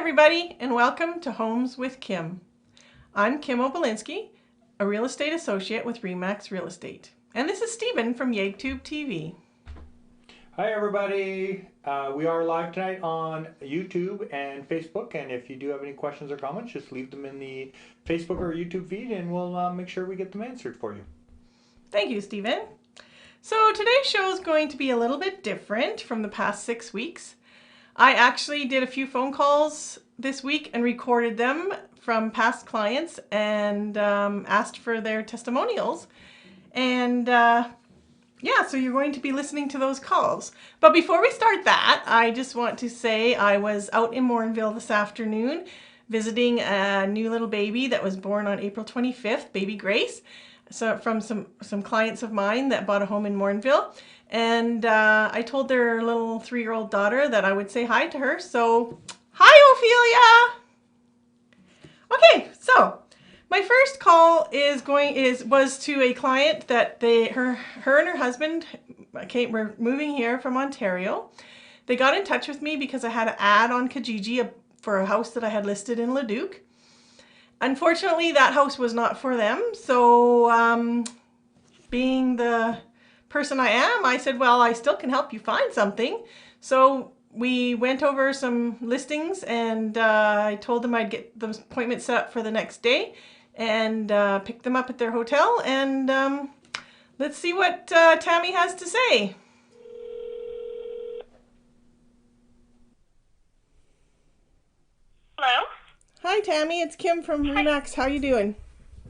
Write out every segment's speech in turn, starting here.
everybody, and welcome to Homes with Kim. I'm Kim Opalinsky, a real estate associate with RE/MAX Real Estate. And this is Stephen from YegTube TV. Hi everybody, we are live tonight on YouTube and Facebook, and if you do have any questions or comments, just leave them in the Facebook or YouTube feed and we'll make sure we get them answered for you. Thank you, Stephen. So today's show is going to be a little bit different from the past 6 weeks. I actually did a few phone calls this week and recorded them from past clients and asked for their testimonials. And so you're going to be listening to those calls. But before we start that, I just want to say I was out in Morinville this afternoon visiting a new little baby that was born on April 25th, baby Grace. So from some clients of mine that bought a home in Morinville. And I told their little 3-year-old daughter that I would say hi to her. So, hi Ophelia! Okay, so my first call was to a client that her and her husband were moving here from Ontario. They got in touch with me because I had an ad on Kijiji for a house that I had listed in Leduc. Unfortunately, that house was not for them. So, being the person I am, I said, well, I still can help you find something. So we went over some listings and I told them I'd get the appointment set up for the next day and pick them up at their hotel. And let's see what Tammy has to say. Hello? Hi, Tammy. It's Kim from RE/MAX. How are you doing?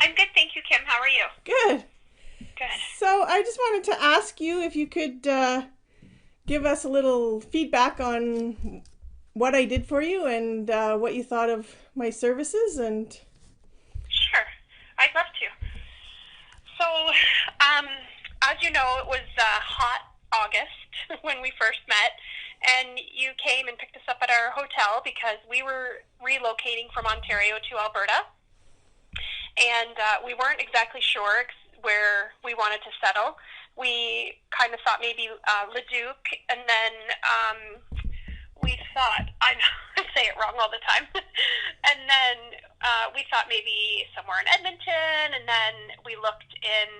I'm good, thank you, Kim. How are you? Good. Good. So I just wanted to ask you if you could give us a little feedback on what I did for you and what you thought of my services. And Sure. I'd love to. So, as you know, it was hot August when we first met, and you came and picked us up at our hotel because we were relocating from Ontario to Alberta, and we weren't exactly sure where we wanted to settle. We kind of thought maybe Leduc, and then we thought, I say it wrong all the time, and then we thought maybe somewhere in Edmonton, and then we looked in,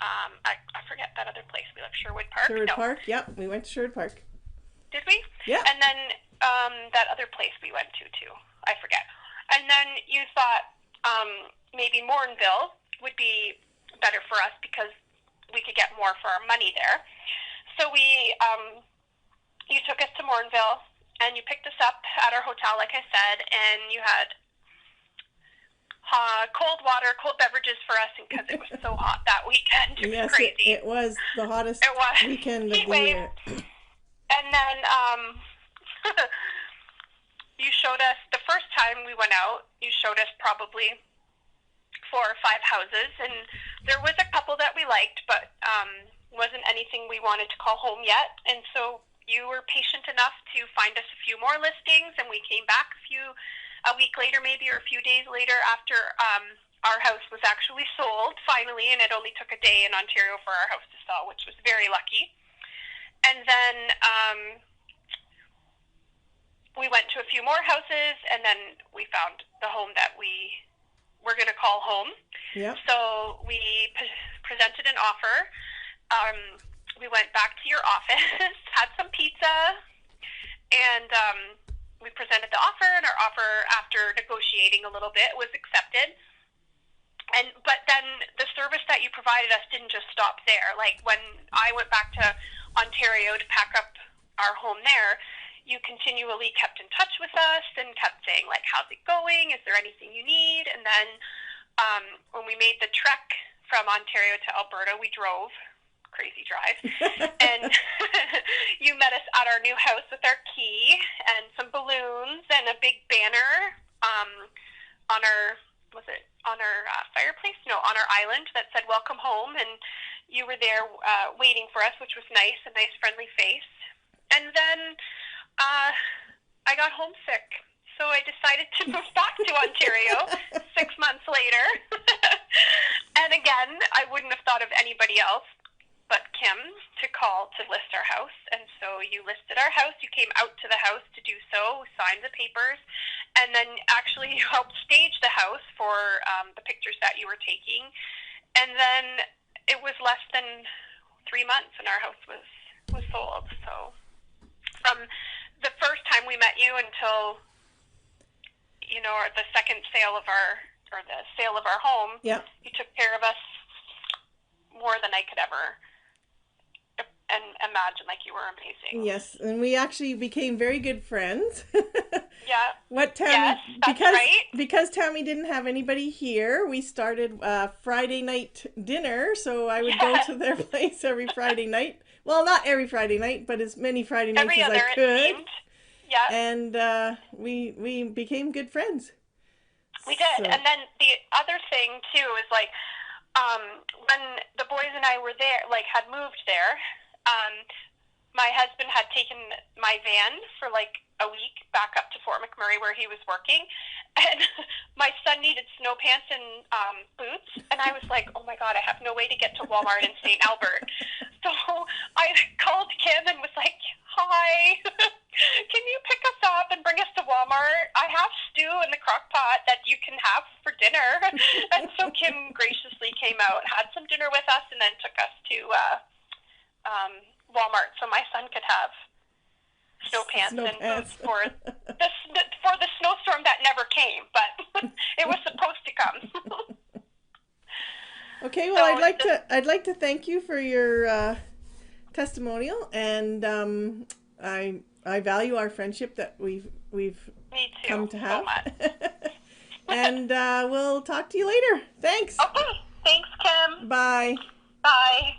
I forget that other place. We left Sherwood Park. Sherwood Park, yep, we went to Sherwood Park. Did we? Yeah. And then that other place we went to too, I forget. And then you thought maybe Morinville would be better for us because we could get more for our money there. So you took us to Morinville and you picked us up at our hotel, like I said, and you had cold water, cold beverages for us because it was so hot that weekend. It was crazy. It was the hottest weekend of the year. And then you showed us, the first time we went out, you showed us probably 4 or 5 houses, and there was a couple that we liked, but wasn't anything we wanted to call home yet. And so you were patient enough to find us a few more listings, and we came back a week later maybe, or a few days later after our house was actually sold finally, and it only took a day in Ontario for our house to sell, which was very lucky. And then we went to a few more houses, and then we found the home that we're going to call home. Yep. So we presented an offer. We went back to your office, had some pizza, and we presented the offer, and our offer, after negotiating a little bit, was accepted. But then the service that you provided us didn't just stop there. Like when I went back to Ontario to pack up our home there, you continually kept in touch with us and kept saying, like, how's it going? Is there anything you need? And then when we made the trek from Ontario to Alberta, we drove, crazy drive, and you met us at our new house with our key and some balloons and a big banner on our fireplace? No, on our island that said, welcome home. And you were there waiting for us, which was nice, a nice friendly face. And then I got homesick, so I decided to move back to Ontario 6 months later. And again, I wouldn't have thought of anybody else but Kim to to call to list our house. And so you listed our house. You came out to the house to do so, signed the papers, and then actually you helped stage the house for the pictures that you were taking. And then it was less than 3 months and our house was sold. So from the first time we met you until, you know, the second sale of the sale of our home, Yeah. you took care of us more than I could ever imagine. Like, you were amazing. Yes, and we actually became very good friends. Yeah. What Tammy? Yes, that's right. Because Tammy didn't have anybody here, we started Friday night dinner. So I would go to their place every Friday night. Well, not every Friday night, but as many Friday nights Every as other, I it could. seemed. Yeah. And we became good friends. We did. So- And then the other thing too is, like, when the boys and I were there, like, had moved there, my husband had taken my van for like a week back up to Fort McMurray where he was working, and my son needed snow pants and boots, and I was like, oh my God, I have no way to get to Walmart in St. Albert. So I called Kim and was like, hi, can you pick us up and bring us to Walmart? I have stew in the crock pot that you can have for dinner. And so Kim graciously came out, had some dinner with us, and then took us to Walmart so my son could have snow pants and boots for the snowstorm that never came, but it was supposed to come. Okay, well, So I'd like to thank you for your testimonial, and I value our friendship that we've Me too, come to have. so much. And we'll talk to you later. Thanks. Okay, thanks, Kim. Bye. Bye.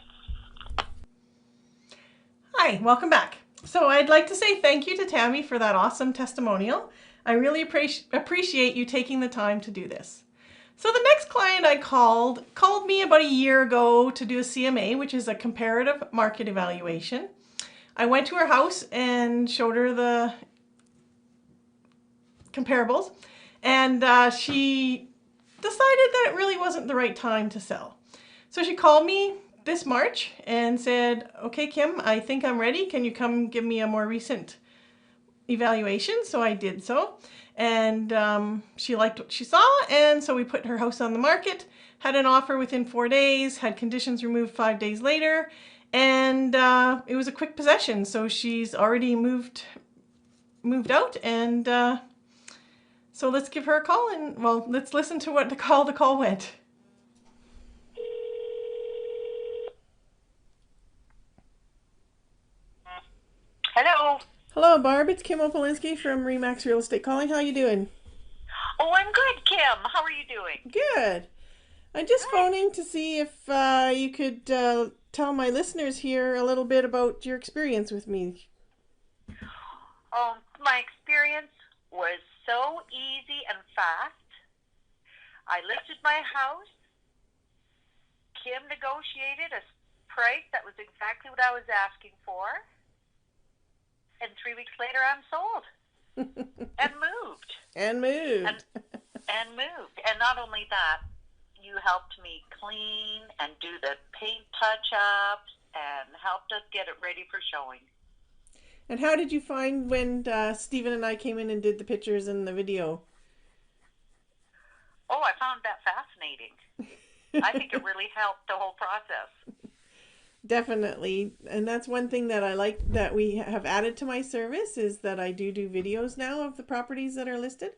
Hi, welcome back. So I'd like to say thank you to Tammy for that awesome testimonial. I really appreciate you taking the time to do this. So the next client I called me about a year ago to do a CMA, which is a comparative market evaluation. I went to her house and showed her the comparables, and she decided that it really wasn't the right time to sell. So she called me this March and said, okay, Kim, I think I'm ready. Can you come give me a more recent evaluation? So I did so. And she liked what she saw. And so we put her house on the market, had an offer within 4 days, had conditions removed 5 days later. And it was a quick possession. So she's already moved out. And so let's give her a call, and well, let's listen to what the call went. Hello. Hello, Barb. It's Kim Opalinsky from Remax Real Estate calling. How you doing? Oh, I'm good, Kim. How are you doing? Good. I'm just phoning to see if you could tell my listeners here a little bit about your experience with me. My experience was so easy and fast. I listed my house. Kim negotiated a price that was exactly what I was asking for. And 3 weeks later, I'm sold and moved. And moved. And moved. And not only that, you helped me clean and do the paint touch-ups and helped us get it ready for showing. And how did you find when Stephen and I came in and did the pictures and the video? Oh, I found that fascinating. I think it really helped the whole process. Definitely. And that's one thing that I like that we have added to my service is that I do videos now of the properties that are listed.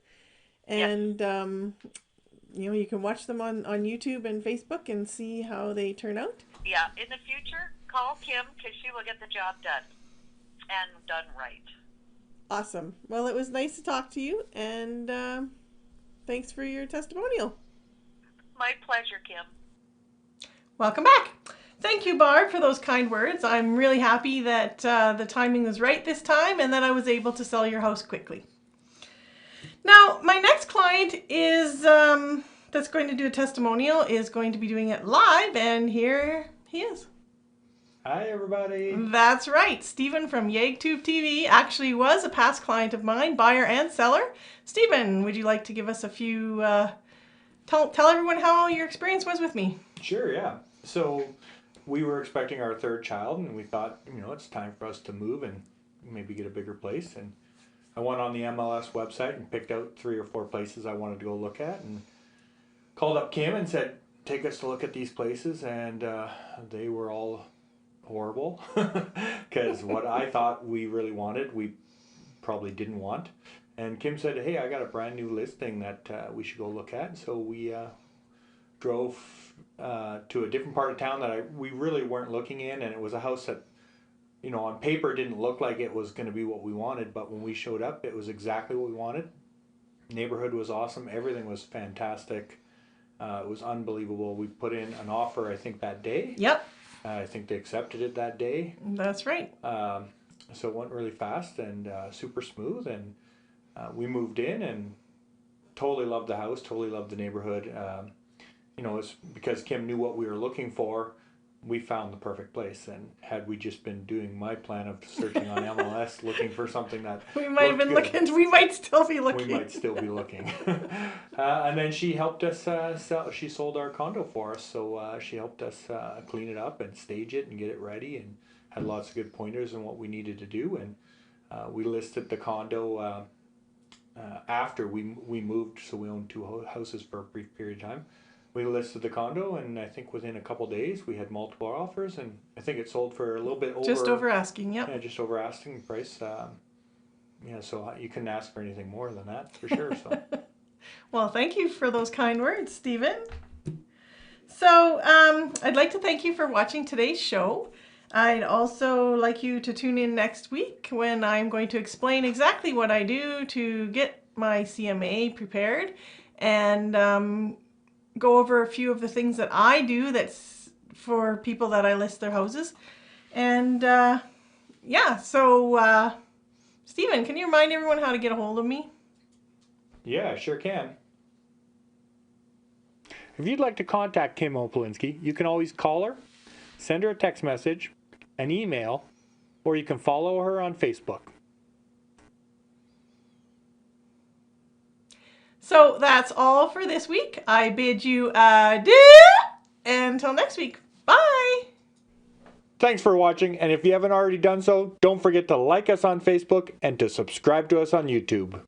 And, you know, you can watch them on YouTube and Facebook and see how they turn out. Yeah, in the future, call Kim because she will get the job done and done right. Awesome. Well, it was nice to talk to you, and thanks for your testimonial. My pleasure, Kim. Welcome back. Thank you, Barb, for those kind words. I'm really happy that the timing was right this time and that I was able to sell your house quickly. Now, my next client is that's going to do a testimonial is going to be doing it live, and here he is. Hi, everybody. That's right. Stephen from YegTube TV actually was a past client of mine, buyer and seller. Stephen, would you like to give us a few, tell everyone how your experience was with me? Sure, yeah. So we were expecting our third child, and we thought, it's time for us to move and maybe get a bigger place. And I went on the MLS website and picked out 3 or 4 places I wanted to go look at, and called up Kim and said, take us to look at these places. And they were all horrible, because what I thought we really wanted, we probably didn't want. And Kim said, hey, I got a brand new listing that we should go look at. So we drove to a different part of town that we really weren't looking in, and it was a house that, on paper didn't look like it was going to be what we wanted, but when we showed up, it was exactly what we wanted. Neighborhood was awesome. Everything was fantastic. It was unbelievable. We put in an offer, I think, that day. Yep. I think they accepted it that day. That's right. So it went really fast and super smooth, and we moved in and totally loved the house, totally loved the neighborhood. It's because Kim knew what we were looking for. We found the perfect place, and had we just been doing my plan of searching on MLS looking for something that we might have been looking, we might still be looking. We might still be looking. And then she helped us sell. She sold our condo for us, so she helped us clean it up and stage it and get it ready, and had lots of good pointers on what we needed to do. And we listed the condo after we moved, so we owned 2 houses for a brief period of time. We listed the condo, and I think within a couple days we had multiple offers, and I think it sold for a little bit over. Just over asking, yep. Yeah, just over asking price. So you couldn't ask for anything more than that, for sure. So. Well, thank you for those kind words, Stephen. So I'd like to thank you for watching today's show. I'd also like you to tune in next week when I'm going to explain exactly what I do to get my CMA prepared, and go over a few of the things that I do that's for people that I list their houses. And so Stephen, can you remind everyone how to get a hold of me? Yeah, I sure can. If you'd like to contact Kim Opalinsky, you can always call her, send her a text message, an email, or you can follow her on Facebook. So that's all for this week. I bid you adieu. Until next week. Bye. Thanks for watching, and if you haven't already done so, don't forget to like us on Facebook and to subscribe to us on YouTube.